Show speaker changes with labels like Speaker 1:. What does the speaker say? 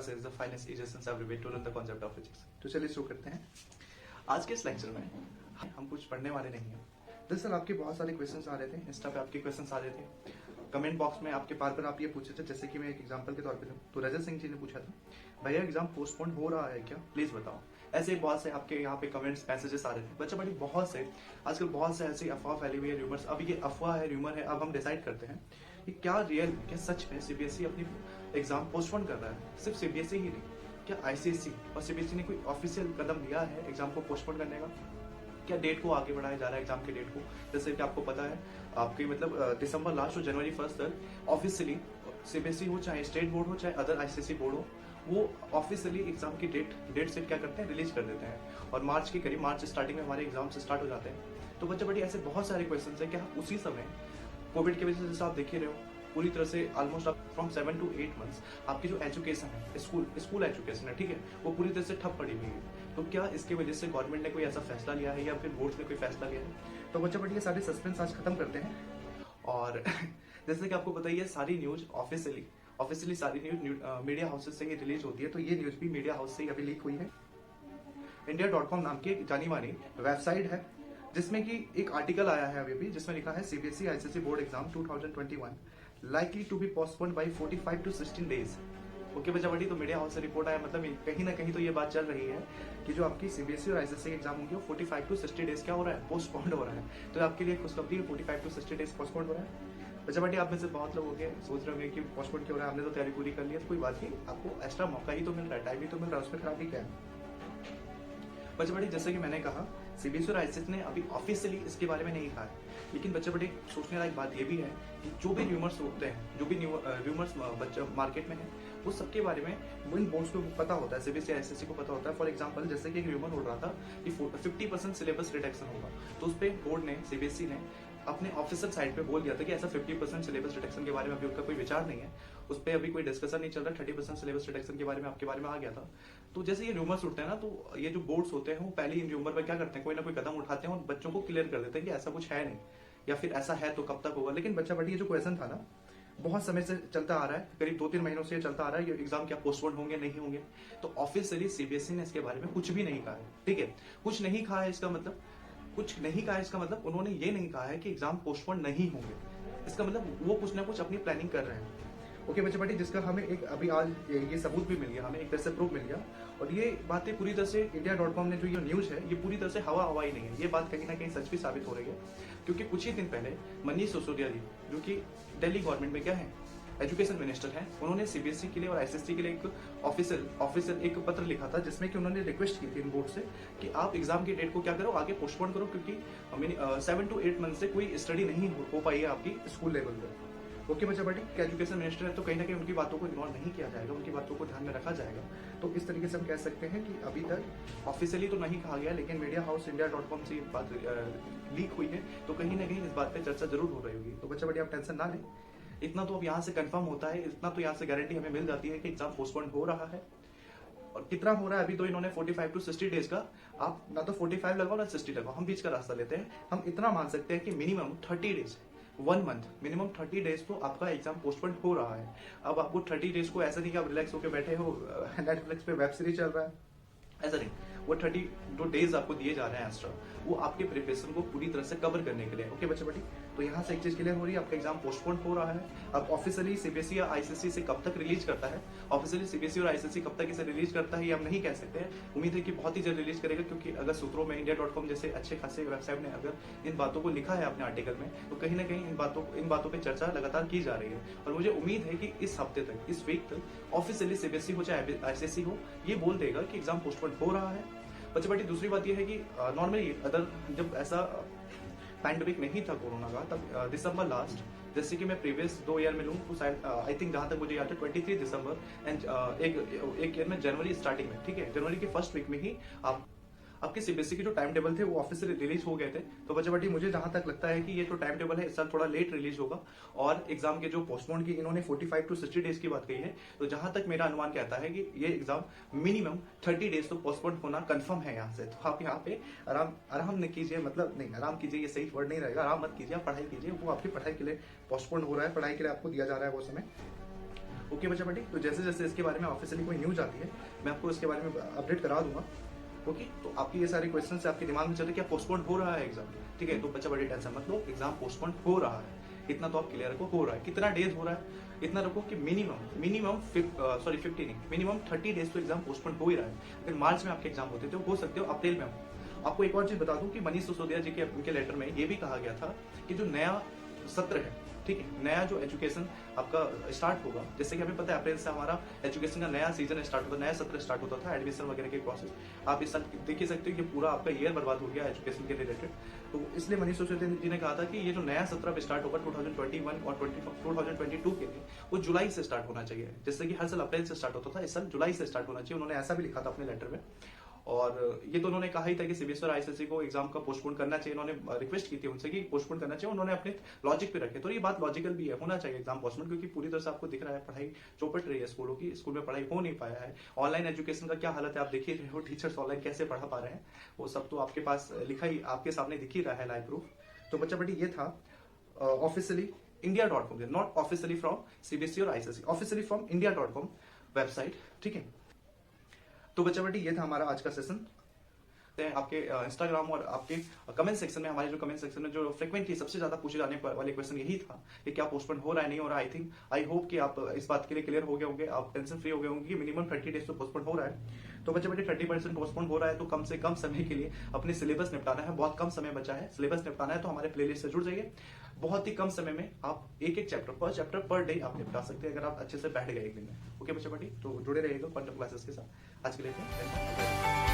Speaker 1: is the finest equations ever made to learn the concept of physics. तो चलिए शुरू करते हैं। आज के इस लेक्चर में हम कुछ पढ़ने वाले नहीं हैं। दरअसल आपके बहुत सारे क्वेश्चंस आ रहे थे, इंस्टा पे आपके क्वेश्चंस आ रहे थे, कमेंट बॉक्स में आपके बार आप ये पूछे थे। जैसे कि मैं एक एग्जांपल के तौर पे तो रजत सिंह जी ने पूछा था, भैया एग्जाम पोस्टपोन हो रहा है क्या, प्लीज बताओ। ऐसे बहुत से आपके यहाँ पे कमेंट्स मैसेजेस आ रहे थे। बच्चा बड़ी बहुत से आजकल बहुत से ऐसी अफवाह फैली हुई है, रूमर्स। अब ये अफवाह है, रूमर है, अब हम डिसाइड करते हैं कि क्या रियल, क्या सच में सीबीएसई अपनी एग्जाम पोस्टपोन कर रहा है। सिर्फ सीबीएसई ही नहीं, क्या आईसीएसई और सीबीएसई ने कोई ऑफिशियल कदम लिया है एग्जाम को पोस्टपोन करने का? क्या डेट को आगे बढ़ाया जा रहा है एग्जाम के डेट को? जैसे कि आपको पता है आपकी मतलब दिसंबर लास्ट और जनवरी 1 तक ऑफिशियली सीबीएसई हो चाहे स्टेट बोर्ड हो चाहे अदर आईसीएसई बोर्ड हो, वो ऑफिशियली एग्जाम की डेट सेट क्या करते हैं, रिलीज कर देते हैं। और मार्च के करीब, मार्च स्टार्टिंग में हमारे एग्जाम स्टार्ट हो जाते हैं। तो बच्चे बड़ी ऐसे बहुत सारे क्वेश्चन है। क्या उसी समय कोविड की वजह से आप देख ही रहे हो, पूरी तरह से ऑलमोस्ट फ्रॉम 7 to 8 मंथ्स आपकी जो एजुकेशन है, स्कूल एजुकेशन है, ठीक है, वो पूरी तरह से ठप पड़ी हुई है। तो क्या इसकी वजह से गवर्नमेंट ने कोई ऐसा फैसला लिया है या फिर बोर्ड ने कोई फैसला लिया है? तो बच्चा बड़ी ये सारे सस्पेंस आज खत्म करते हैं। और जैसे कि आपको पता ही है, सारी न्यूज ऑफिशियली सारी न्यूज मीडिया हाउसेस से ही रिलीज होती है। तो ये न्यूज भी मीडिया हाउस से ही अभी लीक हुई है। India.com नाम की एक जानी मानी वेबसाइट है, जिसमें कि एक आर्टिकल आया है अभी भी, जिसमें लिखा है CBSE ICSE board exam 2021 likely to be postponed by 45 to 16 days। Okay बच्चा बड़ी, तो मीडिया हाउस से रिपोर्ट आया, मतलब कहीं ना कहीं तो ये बात चल रही है कि जो आपकी सीबीएसई और आईसीएसई एग्जाम होगी वो 45 to 60 डेज क्या हो रहा है, पोस्टपोन्ड हो रहा है। तो आपके लिए खुशखबरी है, 45 to 60 डेज पोस्टपोन्ड हो रहा है। बच्चा बड़ी, आप में से बहुत लोग होंगे सोच रहे होंगे कि पोस्टपोन्ड क्यों हो रहा है, हमने तो तैयारी पूरी कर ली है। तो कोई बात नहीं, आपको एक्स्ट्रा मौका ही तो मिल रहा है, टाइम ही तो मिल रहा है, उसमें खराबी क्या है। बच्चे बड़े, जैसे कि मैंने कहा, सीबीएसई और आईसीएसई ने अभी ऑफिशियली इसके बारे में नहीं कहा है, लेकिन बच्चे बड़े सोचने लायक बात ये भी है कि जो भी र्यूमर्स होते हैं, जो भी र्यूमर्स बच्चे मार्केट में है, वो सबके बारे में इन बोर्ड्स को पता होता है, सीबीएसई आईसीएसई को पता होता है। फॉर एग्जांपल, जैसे कि एक र्यूमर हो रहा था कि 50% सिलेबस रिडक्शन होगा, तो उस पर बोर्ड ने, सीबीएसई ने अपने ऑफिशियल साइट पे बोल दिया था कि ऐसा 50% सिलेबस रिडक्शन के बारे में अभी उनका कोई विचार नहीं है, उस पर अभी कोई डिस्कशन नहीं चल रहा। 30% सिलेबस रिडक्शन के बारे में आपके बारे में आ गया था। तो जैसे ये रूमर्स उठते हैं ना, तो ये जो बोर्ड्स होते हैं वो पहले इन रूमर पर क्या करते हैं, कोई ना कोई कदम उठाते हैं और बच्चों को क्लियर कर देते हैं कि ऐसा कुछ है नहीं, या फिर ऐसा है तो कब तक होगा। लेकिन बच्चा बड़ी, ये जो क्वेश्चन था ना, बहुत समय से चलता आ रहा है, करीब 2-3 महीनों से चलता आ रहा है, ये एग्जाम क्या पोस्टपोन होंगे नहीं होंगे। तो ऑफिशियली सीबीएसई ने इसके बारे में कुछ भी नहीं कहा है, ठीक है। कुछ नहीं कहा है इसका मतलब उन्होंने ये नहीं कहा है कि एग्जाम पोस्टपोन नहीं होंगे। इसका मतलब वो कुछ ना कुछ अपनी प्लानिंग कर रहे हैं। ओके बच्चे बड़ी, जिसका हमें एक अभी आज ये सबूत भी मिल गया, हमें एक तरह से प्रूफ मिल गया। और ये बातें पूरी तरह से India.com ने जो ये न्यूज है, ये पूरी तरह से हवा ही नहीं है। ये बात कहीं ना कहीं सच भी साबित हो रही है, क्योंकि कुछ ही दिन पहले मनीष सिसोदिया जी, जो कि दिल्ली गवर्नमेंट में क्या है, एजुकेशन मिनिस्टर हैं, उन्होंने सीबीएसई के लिए और आईसीएसई के लिए एक ऑफिशियल एक पत्र लिखा था, जिसमें कि उन्होंने रिक्वेस्ट की थी इन बोर्ड से कि आप एग्जाम की डेट को क्या करो, आगे पोस्टपोन करो, क्योंकि 7 to 8 मंथ से कोई स्टडी नहीं हो पाई है आपकी स्कूल लेवल पर। ओके बच्चा बड़ी, एजुकेशन मिनिस्टर है, तो कहीं ना कहीं उनकी बातों को इग्नोर नहीं किया जाएगा, उनकी बातों को ध्यान में रखा जाएगा। तो इस तरीके से हम कह सकते हैं कि अभी तक ऑफिशियली तो नहीं कहा गया, लेकिन मीडिया हाउस India.com से बात लीक हुई है, तो कहीं ना कहीं इस बात पे चर्चा जरूर हो रही होगी। तो बच्चा बड़ी, आप टेंशन ना लें, इतना तो अब यहाँ से कंफर्म होता है, इतना तो यहाँ से गारंटी हमें मिल जाती है कि एग्जाम पोस्टपोन हो रहा है। और कितना हो रहा है, अभी तो इन्होंने 45 to 60 डेज का, आप ना तो 45 लगाओ ना 60 लगाओ, हम बीच का रास्ता लेते हैं। हम इतना मान सकते हैं कि minimum 30 days, 1 month, minimum 30 days तो आपका एग्जाम पोस्टपोन हो रहा है। अब आपको 30 डेज को ऐसा नहीं कि आप रिलैक्स होकर बैठे हो, नेटफ्लिक्स पे वेब सीरीज चल रहा है, ऐसा नहीं। वो 30 जो डेज आपको दिए जा रहे हैं एक्स्ट्रा, वो आपके प्रिपरेशन को पूरी तरह से कवर करने के लिए। ओके बच्चे बड़ी, तो यहाँ से एक चीज क्लियर हो रही है, आपका एग्जाम पोस्टपोन हो रहा है। अब ऑफिशियली सीबीएसई या आईसीएसई से कब तक रिलीज करता है, ऑफिशियली सीबीएसई और आईसीएसई कब तक इसे रिलीज करता है, ये हम नहीं कह सकते हैं। उम्मीद है कि बहुत ही जल्द रिलीज करेगा, क्योंकि अगर सूत्रों में India.com जैसे अच्छे खासे वेबसाइट ने अगर इन बातों को लिखा है अपने आर्टिकल में, तो कहीं ना कहीं इन बातों पर चर्चा लगातार की जा रही है। और मुझे उम्मीद है कि इस हफ्ते तक, इस वीक तक ऑफिशियली सीबीएसई हो चाहे आईसीएसई हो, ये बोल देगा कि एग्जाम पोस्टपोन हो रहा है। बच्चे बड़ी, दूसरी बात यह है कि नॉर्मली अदर जब ऐसा पैंडेमिक नहीं था कोरोना का, तब दिसंबर लास्ट, जैसे कि मैं प्रीवियस 2 ईयर में लूँ तो शायद आई थिंक जहां तक मुझे याद है 23 दिसंबर एंड एक ईयर में जनवरी स्टार्टिंग में, ठीक है, जनवरी के फर्स्ट वीक में ही आपके सीबीएसई के जो टाइम टेबल थे वो ऑफिशियली रिलीज हो गए थे। तो बच्चे बड़ी, मुझे जहां तक लगता है कि ये जो टाइम टेबल है इस साल थोड़ा लेट रिलीज होगा। और एग्जाम के जो पोस्टपोन की इन्होंने 45 to 60 डेज की बात कही है, तो जहां तक मेरा अनुमान कहता है कि ये एग्जाम मिनिमम 30 डेज तो पोस्टपोन होना कंफर्म है यहाँ से। तो आप यहाँ पे आराम नहीं कीजिए, मतलब नहीं आराम कीजिए, ये सही वर्ड नहीं रहेगा, आराम मत कीजिए, आप पढ़ाई कीजिए। वो आपकी पढ़ाई के लिए पोस्टपोन हो रहा है, पढ़ाई के लिए आपको दिया जा रहा है वो समय। ओके बच्चा बेटी, तो जैसे जैसे इसके बारे में ऑफिशियली कोई न्यूज आती है मैं आपको इसके बारे में अपडेट करा दूंगा। ओके, तो आपकी ये सारे क्वेश्चन से आपके दिमाग में चलते क्या पोस्टपोन हो रहा है एग्जाम, ठीक है, तो बच्चा बड़ी टेंशन मत लो, एग्जाम पोस्टपोन हो रहा है, इतना तो आप क्लियर रखो, हो रहा है। कितना डेज हो रहा है इतना रखो कि मिनिमम 50 नहीं, मिनिमम 30 डेज तो एग्जाम पोस्टपोन हो ही रहा है। अगर मार्च में आपके एग्जाम होते थे हो सकते हो अप्रैल में हो। आपको एक और चीज बता दूं कि मनीष सिसोदिया जी के उनके लेटर में ये भी कहा गया था कि जो नया सत्र है, ठीक है, नया जो एजुकेशन आपका स्टार्ट होगा, जैसे कि हमें पता है अप्रैल से हमारा एजुकेशन का नया सीजन स्टार्ट होता, नया सत्र स्टार्ट होता था, एडमिशन वगैरह के प्रोसेस। आप इस साल देख ही सकते हो कि पूरा आपका ईयर बर्बाद हो गया एजुकेशन के रिलेटेड। तो इसलिए मनीष सिसोदिया जी ने कहा था कि ये जो नया सत्र स्टार्ट होगा 2021 और 2022 के लिए, वो जुलाई से स्टार्ट होना चाहिए। जैसे कि हर साल अप्रैल से स्टार्ट होता था, इस साल जुलाई से स्टार्ट होना चाहिए। उन्होंने ऐसा भी लिखा था अपने लेटर में। और ये तो उन्होंने कहा ही था कि सीबीएसई और आईसीएसई को एग्जाम का पोस्टपोन करना चाहिए। उन्होंने रिक्वेस्ट की थी उनसे कि पोस्टपोन करना चाहिए, उन्होंने अपने लॉजिक पे रखे, तो ये बात लॉजिकल भी है, होना चाहिए एग्जाम पोस्टपोन, क्योंकि पूरी तरह से आपको दिख रहा है पढ़ाई चौपट रही है स्कूलों की, स्कूल में पढ़ाई हो नहीं पाया है। ऑनलाइन एजुकेशन का क्या हालत है आप देख ही रहे हो, टीचर्स ऑनलाइन कैसे पढ़ा पा रहे हैं, वो सब तो आपके पास लिखा ही आपके सामने दिख ही रहा है, लाइव प्रूफ। तो बच्चा बेटी ये था officially india.com, not officially from CBSE और ICSE, officially from india.com website, ठीक है। तो बच्चा बेटी ये था हमारा आज का सेशन। आपके इंस्टाग्राम और आपके कमेंट सेक्शन में, हमारे जो कमेंट सेक्शन में जो फ्रिक्वेंटली सबसे ज्यादा पूछे जाने वाले क्वेश्चन यही था कि क्या पोस्टपोन हो रहा है, नहीं हो रहा है। आई होप कि आप इस बात के लिए क्लियर हो गए होंगे, आप टेंशन फ्री हो गए होंगे कि मिनिमम 30 डेज तो पोस्टपोन हो रहा है। तो बच्चे बेटे 30% पोस्टपोन हो रहा है, तो कम से कम समय के लिए अपने सिलेबस निपटाना है, बहुत कम समय बचा है, सिलेबस निपटाना है, तो हमारे प्लेलिस्ट से जुड़ जाइए। बहुत ही कम समय में आप एक चैप्टर पर डे आप निपटा सकते हैं, अगर आप अच्छे से बैठ गए एक दिन में। ओके बच्चे बेटी, तो जुड़े रहिएगा क्वांटम क्लासेस के साथ। आज के लिए